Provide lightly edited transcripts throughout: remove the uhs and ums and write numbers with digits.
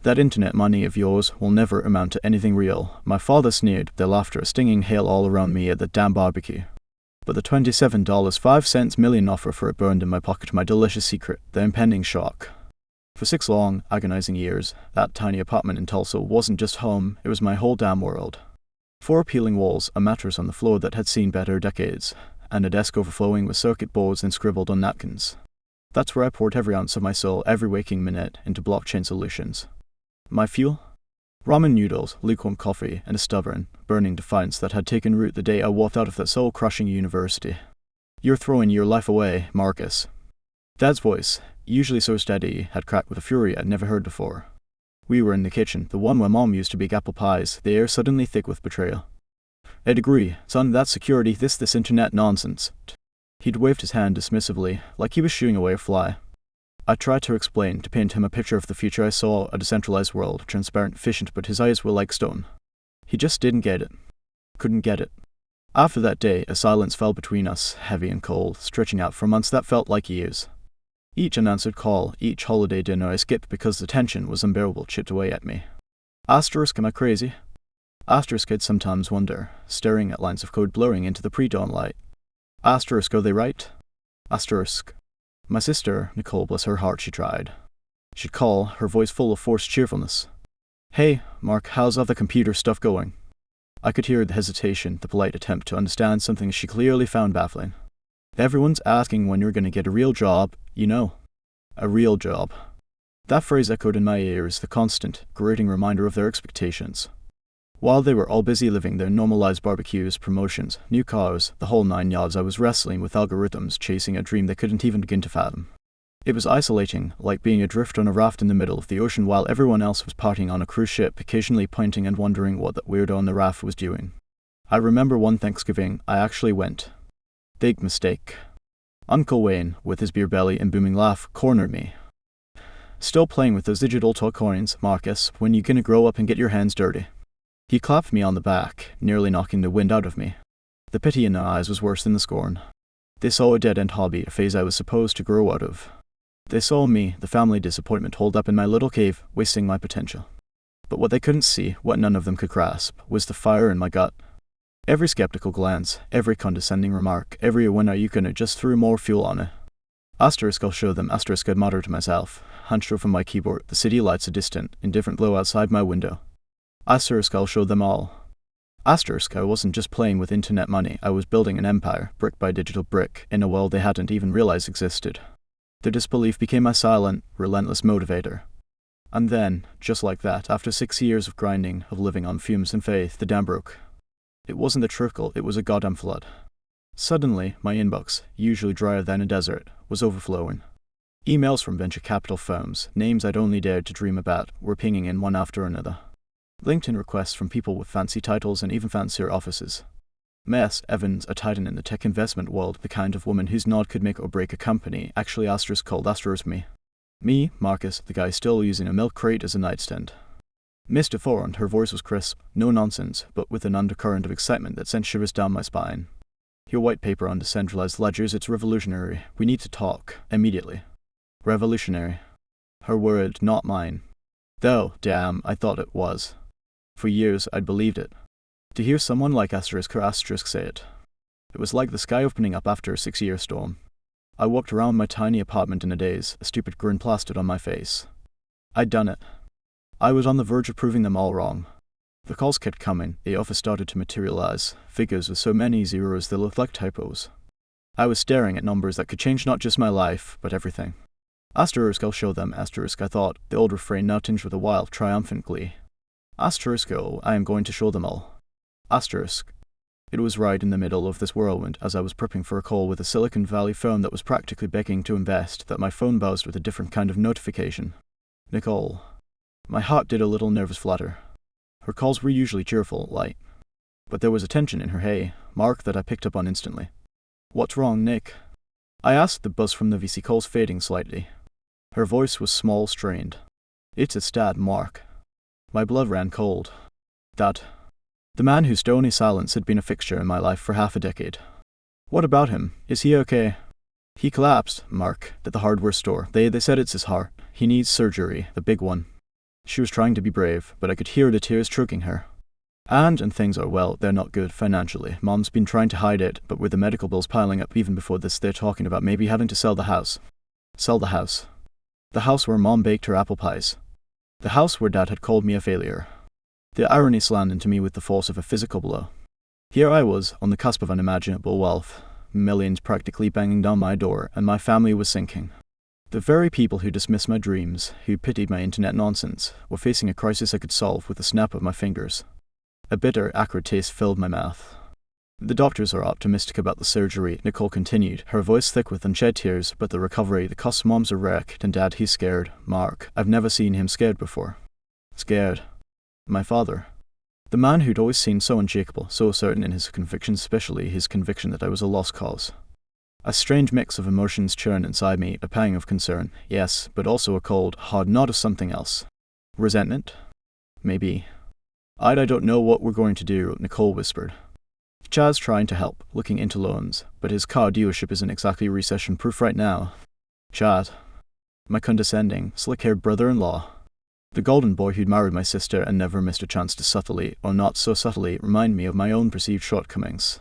That internet money of yours will never amount to anything real. My father sneered, their laughter a stinging hail all around me at the damn barbecue. But the $27.05 million offer for it burned in my pocket, my delicious secret, the impending shock. For 6 long, agonizing years, that tiny apartment in Tulsa wasn't just home, it was my whole damn world. 4 appealing walls, a mattress on the floor that had seen better decades, and a desk overflowing with circuit boards inscribbled on napkins. That's where I poured every ounce of my soul, every waking minute, into blockchain solutions. My fuel? Ramen noodles, lukewarm coffee, and a stubborn, burning defiance that had taken root the day I walked out of that soul-crushing university. You're throwing your life away, Marcus. Dad's voice, usually so steady, had cracked with a fury I'd never heard before. We were in the kitchen, the one where Mom used to bake apple pies, the air suddenly thick with betrayal. "I'd agree, son, that's security, this internet nonsense." He'd waved his hand dismissively, like he was shooing away a fly. I tried to explain, to paint him a picture of the future I saw, a decentralized world, transparent, efficient, but his eyes were like stone. He just didn't get it. Couldn't get it. After that day, a silence fell between us, heavy and cold, stretching out for months that felt like years. Each unanswered call, each holiday dinner I skipped because the tension was unbearable chipped away at me. Asterisk, am I crazy? Asterisk, I'd sometimes wonder, staring at lines of code blurring into the pre-dawn light. Asterisk, are they right? Asterisk. My sister, Nicole, bless her heart, she tried. She'd call, her voice full of forced cheerfulness. "Hey, Mark, how's all the computer stuff going?" I could hear the hesitation, the polite attempt to understand something she clearly found baffling. "Everyone's asking when you're going to get a real job, you know." A real job. That phrase echoed in my ears, the constant, grating reminder of their expectations. While they were all busy living their normalized barbecues, promotions, new cars, the whole 9 yards, I was wrestling with algorithms, chasing a dream they couldn't even begin to fathom. It was isolating, like being adrift on a raft in the middle of the ocean while everyone else was partying on a cruise ship, occasionally pointing and wondering what that weirdo on the raft was doing. I remember one Thanksgiving, I actually went. Big mistake. Uncle Wayne, with his beer belly and booming laugh, cornered me. "Still playing with those digital toy coins, Marcus, when you gonna grow up and get your hands dirty?" He clapped me on the back, nearly knocking the wind out of me. The pity in their eyes was worse than the scorn. They saw a dead-end hobby, a phase I was supposed to grow out of. They saw me, the family disappointment, holed up in my little cave, wasting my potential. But what they couldn't see, what none of them could grasp, was the fire in my gut. Every skeptical glance, every condescending remark, every "when are you gonna" just threw more fuel on it. Asterisk, I'll show them, asterisk, I'd mutter to myself, hunched over my keyboard, the city lights a distant, indifferent glow outside my window. Asterisk, I'll show them all. Asterisk, I wasn't just playing with internet money, I was building an empire, brick by digital brick, in a world they hadn't even realized existed. Their disbelief became my silent, relentless motivator. And then, just like that, after 6 years of grinding, of living on fumes and faith, the dam broke. It wasn't a trickle, it was a goddamn flood. Suddenly, my inbox, usually drier than a desert, was overflowing. Emails from venture capital firms, names I'd only dared to dream about, were pinging in one after another. LinkedIn requests from people with fancy titles and even fancier offices. Mess Evans, a titan in the tech investment world, the kind of woman whose nod could make or break a company, actually cold asterisk me. Me, Marcus, the guy still using a milk crate as a nightstand. Mr. Forand, her voice was crisp, no nonsense, but with an undercurrent of excitement that sent shivers down my spine. "Your white paper on decentralized ledgers, it's revolutionary. We need to talk, immediately." Revolutionary. Her word, not mine. Though, damn, I thought it was. For years, I'd believed it. To hear someone like asterisk or asterisk say it. It was like the sky opening up after a 6-year storm. I walked around my tiny apartment in a daze, a stupid grin plastered on my face. I'd done it. I was on the verge of proving them all wrong. The calls kept coming, the offers started to materialize, figures with so many zeros they looked like typos. I was staring at numbers that could change not just my life, but everything. Asterisk, I'll show them, asterisk, I thought, the old refrain now tinged with a wild, triumphant glee. Asterisk, oh, I am going to show them all. Asterisk. It was right in the middle of this whirlwind, as I was prepping for a call with a Silicon Valley firm that was practically begging to invest, that my phone buzzed with a different kind of notification. Nicole. My heart did a little nervous flutter. Her calls were usually cheerful, light. But there was a tension in her hey, Mark, that I picked up on instantly. "What's wrong, Nick?" I asked, the buzz from the VC calls fading slightly. Her voice was small, strained. "It's a stat, Mark." My blood ran cold. That. The man whose stony silence had been a fixture in my life for half a decade. "What about him? Is he okay?" "He collapsed, Mark, at the hardware store. They said it's his heart. He needs surgery, the big one." She was trying to be brave, but I could hear the tears choking her. And things are, well, they're not good financially. Mom's been trying to hide it, but with the medical bills piling up even before this, they're talking about maybe having to sell the house. Sell the house. The house where Mom baked her apple pies. The house where Dad had called me a failure. The irony slammed into me with the force of a physical blow. Here I was, on the cusp of unimaginable wealth, millions practically banging down my door, and my family was sinking. The very people who dismissed my dreams, who pitied my internet nonsense, were facing a crisis I could solve with a snap of my fingers. A bitter, acrid taste filled my mouth. The doctors are optimistic about the surgery, Nicole continued, her voice thick with unshed tears, but the recovery, the cost. Mom's a wreck, and Dad, he's scared. Mark, I've never seen him scared before. Scared. My father. The man who'd always seemed so unshakable, so certain in his convictions, especially his conviction that I was a lost cause. A strange mix of emotions churned inside me, a pang of concern, yes, but also a cold, hard knot of something else. Resentment? Maybe. I don't know what we're going to do, Nicole whispered. Chad's trying to help, looking into loans, but his car dealership isn't exactly recession-proof right now. Chad. My condescending, slick-haired brother-in-law. The golden boy who'd married my sister and never missed a chance to subtly, or not so subtly, remind me of my own perceived shortcomings.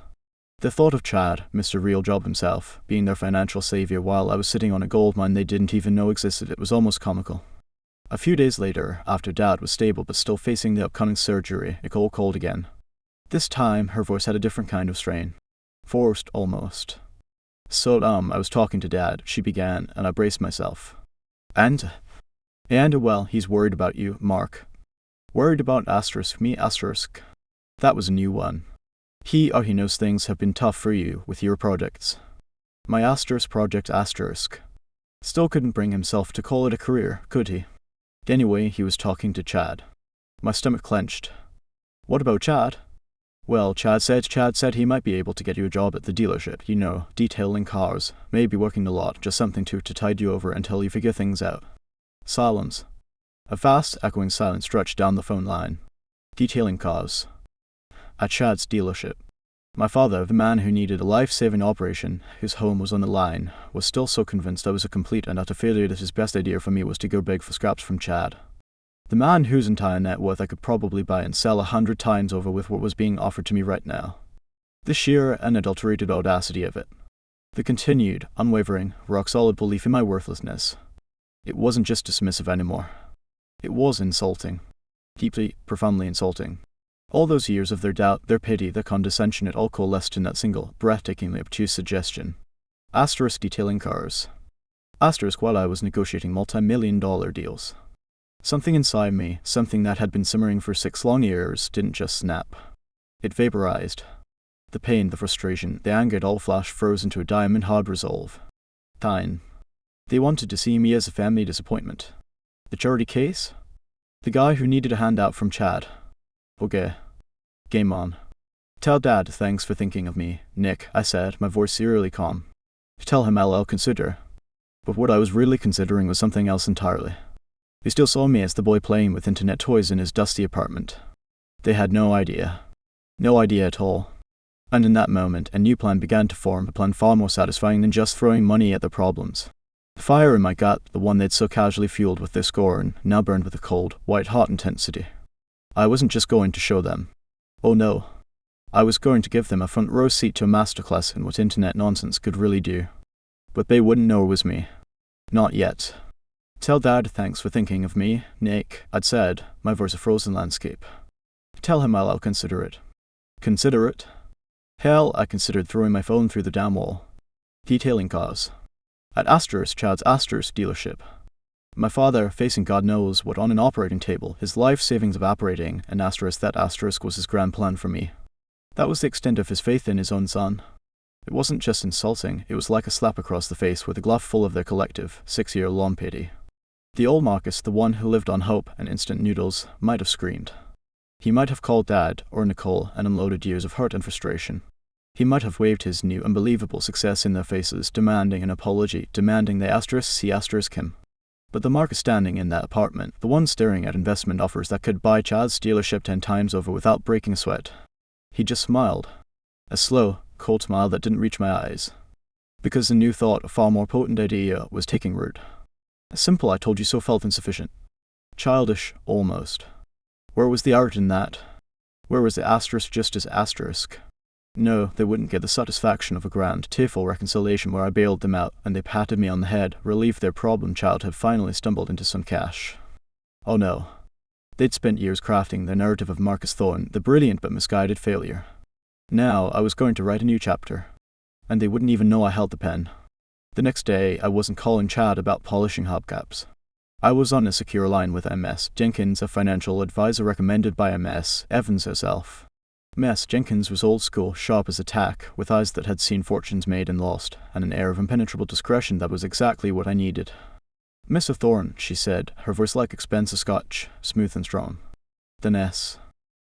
The thought of Chad, Mr. Real Job himself, being their financial savior while I was sitting on a gold mine they didn't even know existed, it was almost comical. A few days later, after Dad was stable but still facing the upcoming surgery, Nicole called again. This time, her voice had a different kind of strain. Forced, almost. So, I was talking to Dad, she began, and I braced myself. And, well, he's worried about you, Mark. Worried about me, That was a new one. He knows things have been tough for you with your projects. My project. Still couldn't bring himself to call it a career, could he? Anyway, he was talking to Chad. My stomach clenched. What about Chad? Well, Chad said he might be able to get you a job at the dealership, detailing cars, maybe working the lot, just something to tide you over until you figure things out. Silence. A vast, echoing silence stretched down the phone line. Detailing cars. At Chad's dealership. My father, the man who needed a life-saving operation, whose home was on the line, was still so convinced I was a complete and utter failure that his best idea for me was to go big for scraps from Chad. The man whose entire net worth I could probably buy and sell 100 times over with what was being offered to me right now. The sheer, unadulterated audacity of it. The continued, unwavering, rock-solid belief in my worthlessness. It wasn't just dismissive anymore. It was insulting. Deeply, profoundly insulting. All those years of their doubt, their pity, their condescension, it all coalesced in that single, breathtakingly obtuse suggestion. Detailing cars. While I was negotiating multi-million-dollar deals. Something inside me, something that had been simmering for 6 long years, didn't just snap. It vaporized. The pain, the frustration, the anger, it all froze into a diamond-hard resolve. Fine. They wanted to see me as a family disappointment. The charity case? The guy who needed a handout from Chad. Okay. Game on. Tell Dad thanks for thinking of me, Nick, I said, my voice eerily calm. Tell him I'll consider. But what I was really considering was something else entirely. They still saw me as the boy playing with internet toys in his dusty apartment. They had no idea. No idea at all. And in that moment, a new plan began to form, a plan far more satisfying than just throwing money at their problems. The fire in my gut, the one they'd so casually fueled with their scorn, now burned with a cold, white-hot intensity. I wasn't just going to show them. Oh no. I was going to give them a front-row seat to a masterclass in what internet nonsense could really do. But they wouldn't know it was me. Not yet. Tell Dad thanks for thinking of me, Nick, I'd said, my voice a frozen landscape. Tell him I'll consider it. Consider it? Hell, I considered throwing my phone through the damn wall. Detailing cars. At Chad's dealership. My father, facing God knows what on an operating table, his life savings evaporating, and that was his grand plan for me. That was the extent of his faith in his own son. It wasn't just insulting, it was like a slap across the face with a glove full of their collective, 6-year-long pity. The old Marcus, the one who lived on hope and instant noodles, might have screamed. He might have called Dad, or Nicole, and unloaded years of hurt and frustration. He might have waved his new unbelievable success in their faces, demanding an apology, demanding they see him. But the Marcus standing in that apartment, the one staring at investment offers that could buy Chad's dealership 10 times over without breaking a sweat. He just smiled. A slow, cold smile that didn't reach my eyes. Because the new thought, a far more potent idea, was taking root. A simple I told you so felt insufficient. Childish, almost. Where was the art in that? Where was the asterisk just as asterisk? No, they wouldn't get the satisfaction of a grand, tearful reconciliation where I bailed them out and they patted me on the head, relieved their problem child had finally stumbled into some cash. Oh no. They'd spent years crafting the narrative of Marcus Thorne, the brilliant but misguided failure. Now I was going to write a new chapter, and they wouldn't even know I held the pen. The next day, I wasn't calling Chad about polishing hubcaps. I was on a secure line with MS Jenkins, a financial advisor recommended by MS Evans herself. Ms. Jenkins was old school, sharp as a tack, with eyes that had seen fortunes made and lost, and an air of impenetrable discretion that was exactly what I needed. "Mr. Thorne," she said, her voice like expensive Scotch, smooth and strong. Then S.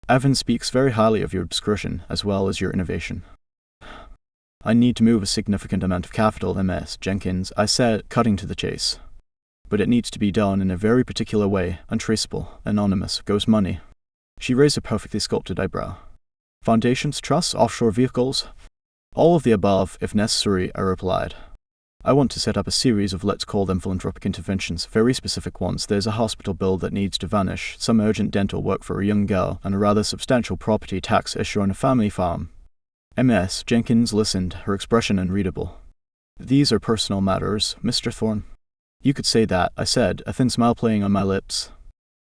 Evans speaks very highly of your discretion as well as your innovation. "I need to move a significant amount of capital, Ms. Jenkins," I said, cutting to the chase. "But it needs to be done in a very particular way, untraceable, anonymous, ghost money." She raised a perfectly sculpted eyebrow. "Foundations, trusts, offshore vehicles?" "All of the above, if necessary," I replied. "I want to set up a series of, let's call them philanthropic interventions, very specific ones. There's a hospital bill that needs to vanish, some urgent dental work for a young girl, and a rather substantial property tax issue on a family farm." Ms. Jenkins listened, her expression unreadable. "These are personal matters, Mr. Thorne." "You could say that," I said, a thin smile playing on my lips.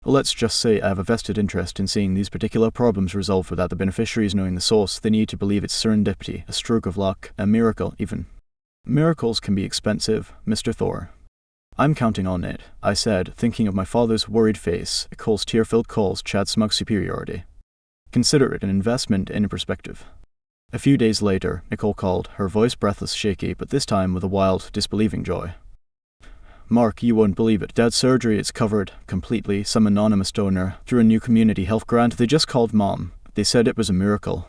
"Let's just say I have a vested interest in seeing these particular problems resolved without the beneficiaries knowing the source. They need to believe it's serendipity, a stroke of luck, a miracle even." "Miracles can be expensive, Mr. Thorne." "I'm counting on it," I said, thinking of my father's worried face, Cole's tear-filled calls, Chad's smug superiority. "Consider it an investment in perspective." A few days later, Nicole called, her voice breathless, shaky, but this time with a wild, disbelieving joy. "Mark, you won't believe it. Dad's surgery is covered, completely. Some anonymous donor, through a new community health grant. They just called Mom. They said it was a miracle."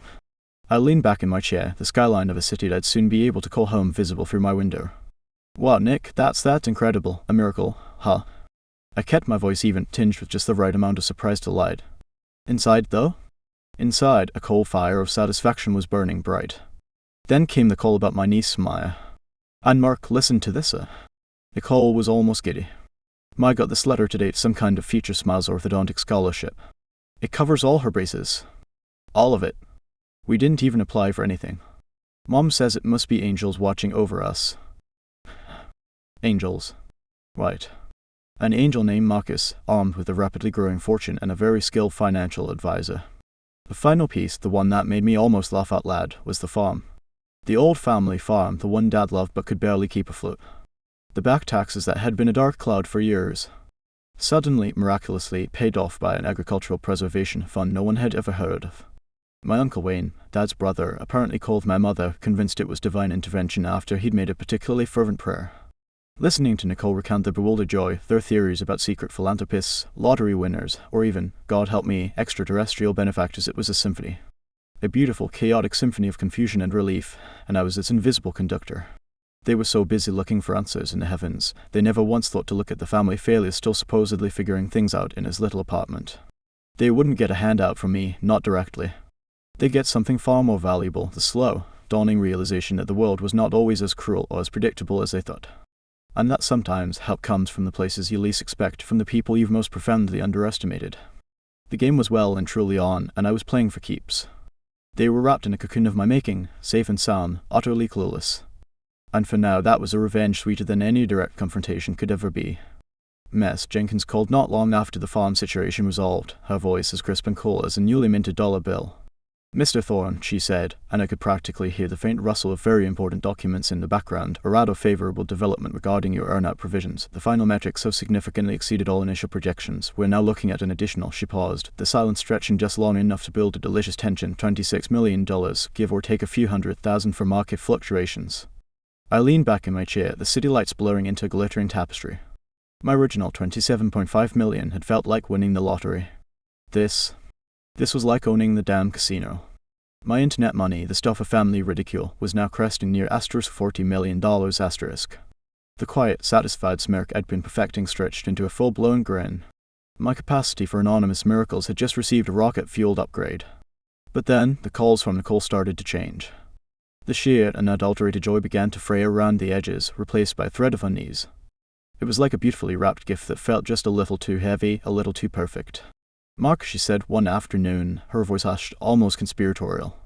I leaned back in my chair, the skyline of a city that I'd soon be able to call home visible through my window. "Wow, Nick, that's incredible. A miracle, huh?" I kept my voice even, tinged with just the right amount of surprised delight. "Inside, though?" Inside, a coal fire of satisfaction was burning bright. Then came the call about my niece, Maya. "And Mark, listen to this, Nicole was almost giddy. "My got this letter today, some kind of Future Smiles orthodontic scholarship. It covers all her braces. All of it. We didn't even apply for anything. Mom says it must be angels watching over us." Angels. Right. An angel named Marcus, armed with a rapidly growing fortune and a very skilled financial advisor. The final piece, the one that made me almost laugh out loud, was the farm. The old family farm, the one Dad loved but could barely keep afloat. The back taxes that had been a dark cloud for years. Suddenly, miraculously, paid off by an agricultural preservation fund no one had ever heard of. My Uncle Wayne, Dad's brother, apparently called my mother, convinced it was divine intervention after he'd made a particularly fervent prayer. Listening to Nicole recount their bewildered joy, their theories about secret philanthropists, lottery winners, or even, God help me, extraterrestrial benefactors, it was a symphony. A beautiful, chaotic symphony of confusion and relief, and I was its invisible conductor. They were so busy looking for answers in the heavens, they never once thought to look at the family failure still supposedly figuring things out in his little apartment. They wouldn't get a handout from me, not directly. They'd get something far more valuable, the slow, dawning realization that the world was not always as cruel or as predictable as they thought. And that sometimes help comes from the places you least expect, from the people you've most profoundly underestimated. The game was well and truly on, and I was playing for keeps. They were wrapped in a cocoon of my making, safe and sound, utterly clueless. And for now, that was a revenge sweeter than any direct confrontation could ever be. Ms. Jenkins called not long after the farm situation resolved, her voice as crisp and cool as a newly minted dollar bill. "Mr. Thorne," she said, and I could practically hear the faint rustle of very important documents in the background, a rather favorable development regarding your earn-out provisions. The final metrics so significantly exceeded all initial projections. We're now looking at an additional, she paused, the silence stretching just long enough to build a delicious tension, $26 million, give or take a few $100,000 for market fluctuations. I leaned back in my chair, the city lights blurring into a glittering tapestry. My original $27.5 million had felt like winning the lottery. This was like owning the damn casino. My internet money, the stuff of family ridicule, was now cresting near $40 million asterisk. The quiet, satisfied smirk I'd been perfecting stretched into a full-blown grin. My capacity for anonymous miracles had just received a rocket-fueled upgrade. But then, the calls from Nicole started to change. The sheer, unadulterated joy began to fray around the edges, replaced by a thread of unease. It was like a beautifully wrapped gift that felt just a little too heavy, a little too perfect. "Mark," she said one afternoon, her voice hushed, almost conspiratorial.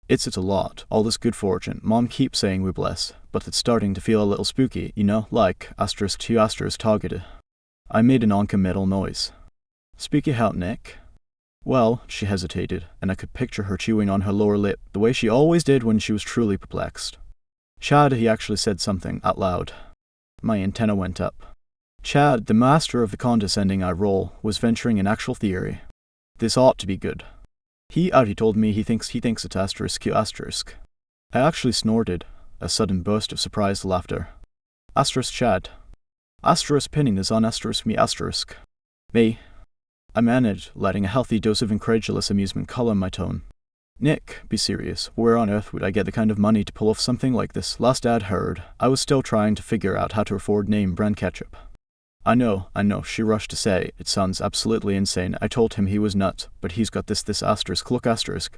It's a lot, all this good fortune. Mom keeps saying we bless, but it's starting to feel a little spooky, you know, like *2 targeted. I made a non-committal noise. "Spooky how, Nick?" "Well," she hesitated, and I could picture her chewing on her lower lip, the way she always did when she was truly perplexed. "Chad," he actually said something out loud. My antenna went up. Chad, the master of the condescending eye roll, was venturing an actual theory. This ought to be good. He told me he thinks it's *Q*. I actually snorted, a sudden burst of surprised laughter. Chad. Pinning is on me *. Me. I managed, letting a healthy dose of incredulous amusement color my tone. "Nick, be serious. Where on earth would I get the kind of money to pull off something like this?" Last Dad heard, I was still trying to figure out how to afford name brand ketchup. I know, she rushed to say. "It sounds absolutely insane." I told him he was nuts, but he's got this look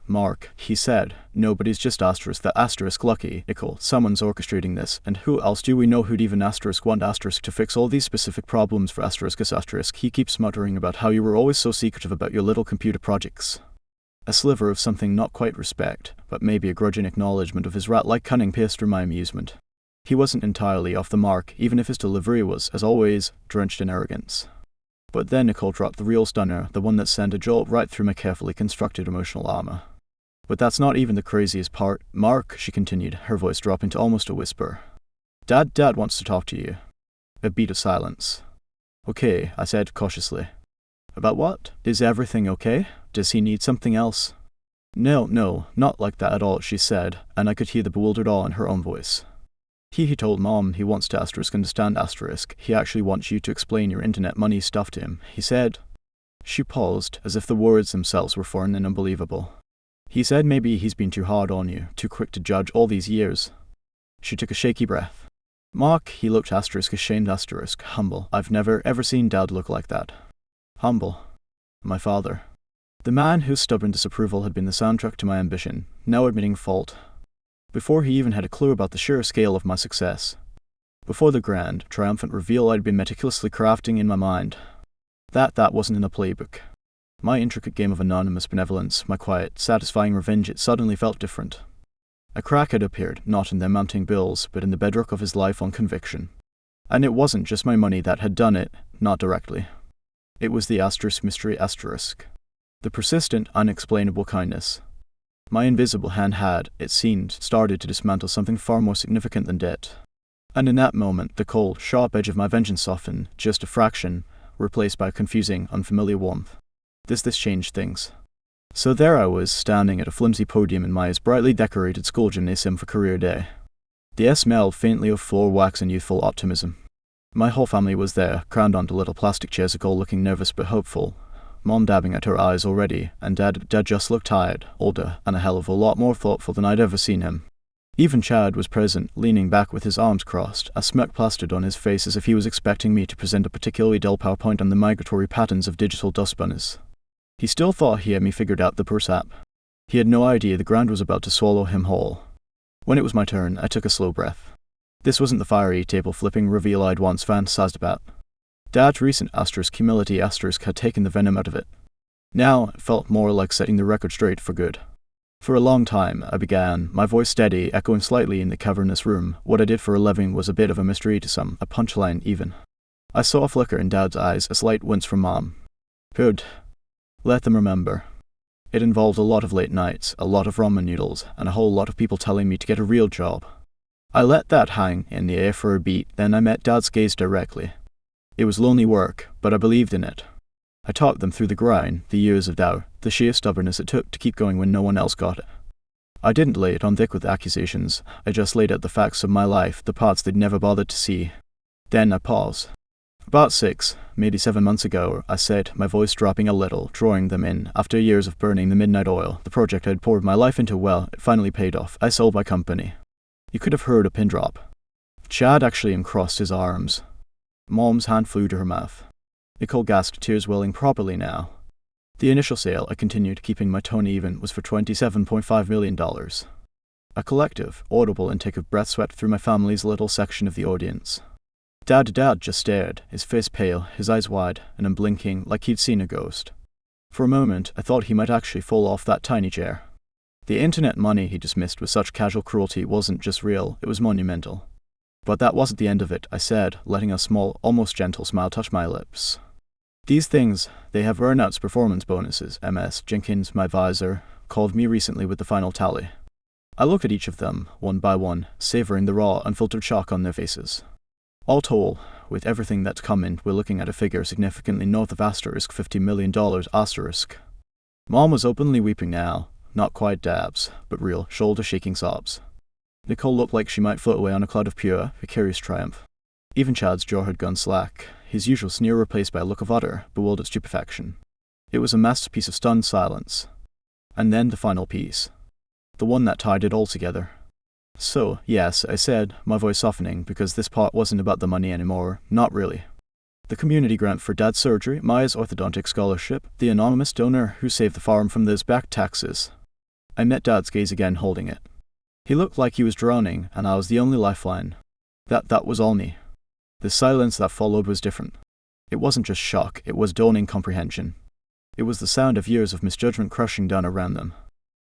Mark, he said. "Nobody's just that lucky, Nicole. Someone's orchestrating this, and who else do we know who'd even want to fix all these specific problems for *. He keeps muttering about how you were always so secretive about your little computer projects." A sliver of something not quite respect, but maybe a grudging acknowledgement of his rat-like cunning pierced through my amusement. He wasn't entirely off the mark, even if his delivery was, as always, drenched in arrogance. But then Nicole dropped the real stunner, the one that sent a jolt right through my carefully constructed emotional armor. "But that's not even the craziest part. Mark," she continued, her voice dropping to almost a whisper. Dad wants to talk to you." A beat of silence. "Okay," I said cautiously. "About what? Is everything okay? Does he need something else?" No, not like that at all," she said, and I could hear the bewildered awe in her own voice. He told Mom he wants to understand *. He actually wants you to explain your internet money stuff to him. He said. She paused, as if the words themselves were foreign and unbelievable. "He said maybe he's been too hard on you, too quick to judge all these years." She took a shaky breath. "Mark," he looked ashamed humble. "I've never ever seen Dad look like that." Humble. My father. The man whose stubborn disapproval had been the soundtrack to my ambition, now admitting fault. Before he even had a clue about the sheer scale of my success. Before the grand, triumphant reveal I'd been meticulously crafting in my mind. That wasn't in the playbook. My intricate game of anonymous benevolence, my quiet, satisfying revenge, it suddenly felt different. A crack had appeared, not in the mounting bills, but in the bedrock of his life on conviction. And it wasn't just my money that had done it, not directly. It was the mystery. The persistent, unexplainable kindness. My invisible hand had, it seemed, started to dismantle something far more significant than debt. And in that moment, the cold, sharp edge of my vengeance softened, just a fraction, replaced by a confusing, unfamiliar warmth. This changed things. So there I was, standing at a flimsy podium in my brightly decorated school gymnasium for career day. The air smelled faintly of floor wax and youthful optimism. My whole family was there, crammed onto little plastic chairs, all looking nervous but hopeful. Mom dabbing at her eyes already, and Dad just looked tired, older, and a hell of a lot more thoughtful than I'd ever seen him. Even Chad was present, leaning back with his arms crossed, a smirk plastered on his face as if he was expecting me to present a particularly dull PowerPoint on the migratory patterns of digital dust bunnies. He still thought he had me figured out the purse app. He had no idea the ground was about to swallow him whole. When it was my turn, I took a slow breath. This wasn't the fiery, table-flipping reveal I'd once fantasized about. Dad's recent humility had taken the venom out of it. Now it felt more like setting the record straight for good. For a long time, I began, my voice steady, echoing slightly in the cavernous room. What I did for a living was a bit of a mystery to some, a punchline even. I saw a flicker in Dad's eyes, a slight wince from Mom. Good. Let them remember. It involved a lot of late nights, a lot of ramen noodles, and a whole lot of people telling me to get a real job. I let that hang in the air for a beat, then I met Dad's gaze directly. It was lonely work, but I believed in it. I talked them through the grind, the years of doubt, the sheer stubbornness it took to keep going when no one else got it. I didn't lay it on thick with accusations, I just laid out the facts of my life, the parts they'd never bothered to see. Then I paused. About 6, maybe 7 months ago, I said, my voice dropping a little, drawing them in. After years of burning the midnight oil, the project I'd poured my life into, well, it finally paid off. I sold my company. You could have heard a pin drop. Chad actually uncrossed his arms. Mom's hand flew to her mouth. Nicole gasped, tears welling properly now. The initial sale, I continued, keeping my tone even, was for $27.5 million. A collective, audible intake of breath swept through my family's little section of the audience. Dad just stared, his face pale, his eyes wide, and unblinking like he'd seen a ghost. For a moment, I thought he might actually fall off that tiny chair. The internet money he dismissed with such casual cruelty wasn't just real, it was monumental. But that wasn't the end of it, I said, letting a small, almost gentle smile touch my lips. These things, they have earnouts performance bonuses, MS Jenkins, my advisor, called me recently with the final tally. I looked at each of them, one by one, savoring the raw, unfiltered shock on their faces. All told, with everything that's come in, we're looking at a figure significantly north of $50 million asterisk. Mom was openly weeping now, not quite dabs, but real, shoulder-shaking sobs. Nicole looked like she might float away on a cloud of pure, vicarious triumph. Even Chad's jaw had gone slack, his usual sneer replaced by a look of utter, bewildered stupefaction. It was a masterpiece of stunned silence. And then the final piece. The one that tied it all together. So, yes, I said, my voice softening, because this part wasn't about the money anymore, not really. The community grant for Dad's surgery, Maya's orthodontic scholarship, the anonymous donor who saved the farm from those back taxes. I met Dad's gaze again, holding it. He looked like he was drowning, and I was the only lifeline. That was all me. The silence that followed was different. It wasn't just shock, it was dawning comprehension. It was the sound of years of misjudgment crushing down around them.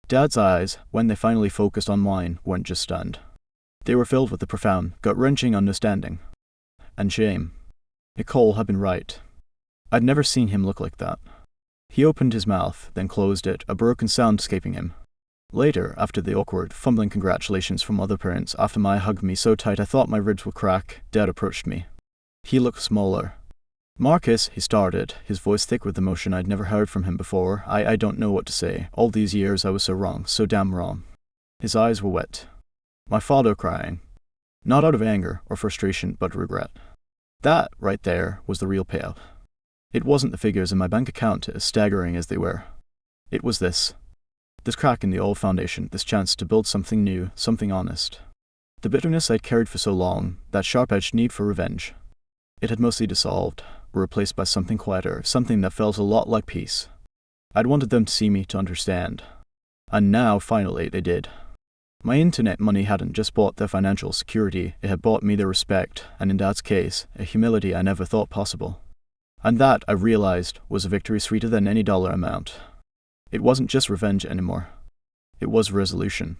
Dad's eyes, when they finally focused on mine, weren't just stunned. They were filled with a profound, gut-wrenching understanding. And shame. Nicole had been right. I'd never seen him look like that. He opened his mouth, then closed it, a broken sound escaping him. Later, after the awkward, fumbling congratulations from other parents, after Maya hugged me so tight I thought my ribs would crack, Dad approached me. He looked smaller. Marcus, he started, his voice thick with emotion. I'd never heard from him before. I don't know what to say. All these years I was so wrong, so damn wrong. His eyes were wet. My father crying. Not out of anger or frustration, but regret. That, right there, was the real payout. It wasn't the figures in my bank account, as staggering as they were. It was this. This crack in the old foundation, this chance to build something new, something honest. The bitterness I'd carried for so long, that sharp-edged need for revenge. It had mostly dissolved, replaced by something quieter, something that felt a lot like peace. I'd wanted them to see me, to understand. And now, finally, they did. My internet money hadn't just bought their financial security, it had bought me their respect, and in Dad's case, a humility I never thought possible. And that, I realized, was a victory sweeter than any dollar amount. It wasn't just revenge anymore. It was resolution.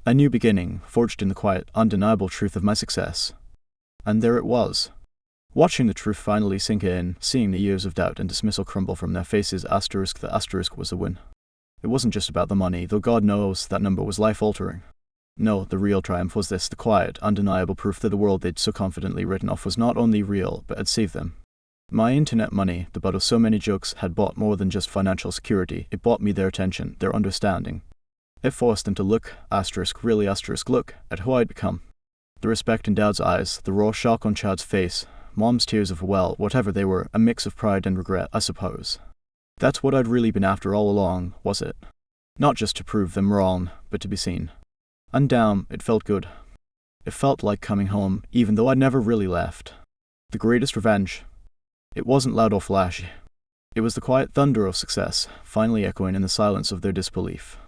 A new beginning, forged in the quiet, undeniable truth of my success. And there it was. Watching the truth finally sink in, seeing the years of doubt and dismissal crumble from their faces, the asterisk was a win. It wasn't just about the money, though God knows that number was life-altering. No, the real triumph was this, the quiet, undeniable proof that the world they'd so confidently written off was not only real, but had saved them. My internet money, the butt of so many jokes, had bought more than just financial security. It bought me their attention, their understanding. It forced them to look, really look, at who I'd become. The respect in Dad's eyes, the raw shock on Chad's face, Mom's tears of, well, whatever they were, a mix of pride and regret, I suppose. That's what I'd really been after all along, was it? Not just to prove them wrong, but to be seen. And damn, it felt good. It felt like coming home, even though I'd never really left. The greatest revenge. It wasn't loud or flashy. It was the quiet thunder of success, finally echoing in the silence of their disbelief.